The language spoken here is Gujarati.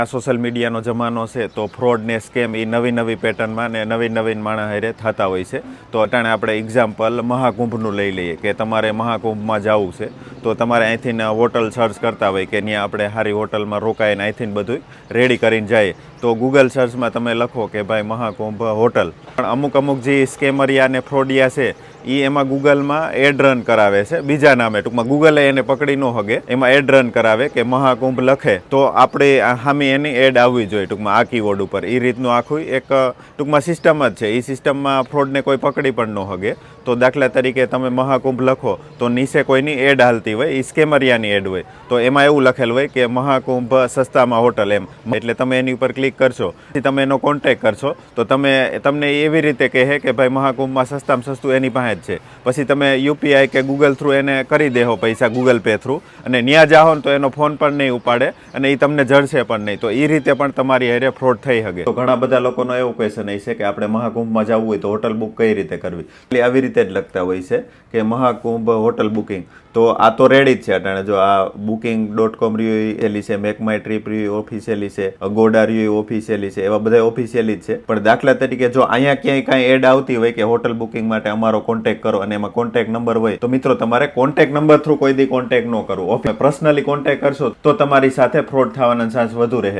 આ સોશિયલ મીડિયાનો જમાનો છે તો ફ્રોડ ને સ્કેમ એ નવી પેટર્નમાં ને નવીન માણસ હારે થતા હોય છે. તો અટાણે આપણે એક્ઝામ્પલ મહાકુંભનું લઈ લઈએ કે તમારે મહાકુંભમાં જવું છે તો તમારે અહીંથી હોટલ સર્ચ કરતા હોય કે ત્યાં આપણે સારી હોટલમાં રોકાઈને અહીંથી બધું રેડી કરીને જાય તો ગૂગલ સર્ચમાં તમે લખો કે ભાઈ મહાકુંભ હોટલ. પણ અમુક જે સ્કેમરિયા અને ફ્રોડિયા છે એ એમાં ગૂગલમાં એડ રન કરાવે છે બીજા નામે, ટૂંકમાં ગૂગલે એને પકડી ન હગે, એમાં એડ રન કરાવે કે મહાકુંભ લખે તો આપણે સામે એની એડ આવવી જોઈએ ટૂંકમાં આ કીવર્ડ ઉપર. એ રીતનું આખું એક ટૂંકમાં સિસ્ટમ જ છે. એ સિસ્ટમમાં ફ્રોડને કોઈ પકડી પણ ન હગે. તો દાખલા તરીકે તમે મહાકુંભ લખો તો નીચે કોઈની એડ હાલતી હોય, એ સ્કેમરિયાની એડ હોય, તો એમાં એવું લખેલું હોય કે મહાકુંભ સસ્તામાં હોટલ એમ. એટલે તમે એની ઉપર ક્લિક કરશો, પછી તમે એનો કોન્ટેક્ટ કરશો તો તમને એવી રીતે કહે કે ભાઈ મહાકુંભમાં સસ્તામાં સસ્તું એની પાસે જ છે. પછી તમે યુપીઆઈ કે ગૂગલ થ્રુ એને કરી દેહો પૈસા, ગૂગલ પે થ્રુ, અને ત્યાં જાઓ ને તો એનો ફોન પણ નહીં ઉપાડે અને એ તમને જડશે પણ નહીં. તો એ રીતે પણ તમારી હારે ફ્રોડ થઈ શકે. તો ઘણા બધા લોકોનો એવો ક્વેશ્ચન છે કે આપણે મહાકુંભમાં જવું હોય તો હોટલ બુક કઈ રીતે કરવી, એટલે આવી રીતે જ લખતા હોય છે કે મહાકુંભ હોટલ બુકિંગ. તો આ તો રેડી જ છે અટાણે. જો આ booking.com રહ્યું છે, મેક માય ટ્રીપ રહ્યું ઓફિશિયલી છે, અગોડા રહ્યું ઓફિશિયલી છે, એવા બધા ઓફિશિયલી જ છે. પણ દાખલા તરીકે જો અહીંયા ક્યાંય કાંઈ એડ આવતી હોય કે હોટલ બુકિંગ માટે અમારો કોન્ટેક્ટ કરો અને એમાં કોન્ટેક્ટ નંબર હોય, તો મિત્રો તમારે કોન્ટેક્ટ નંબર થ્રુ કોઈ દી કોન્ટેક્ટ ન કરવો. પર્સનલી કોન્ટેક્ટ કરશો તો તમારી સાથે ફ્રોડ થવાના ચાન્સ વધુ રહે.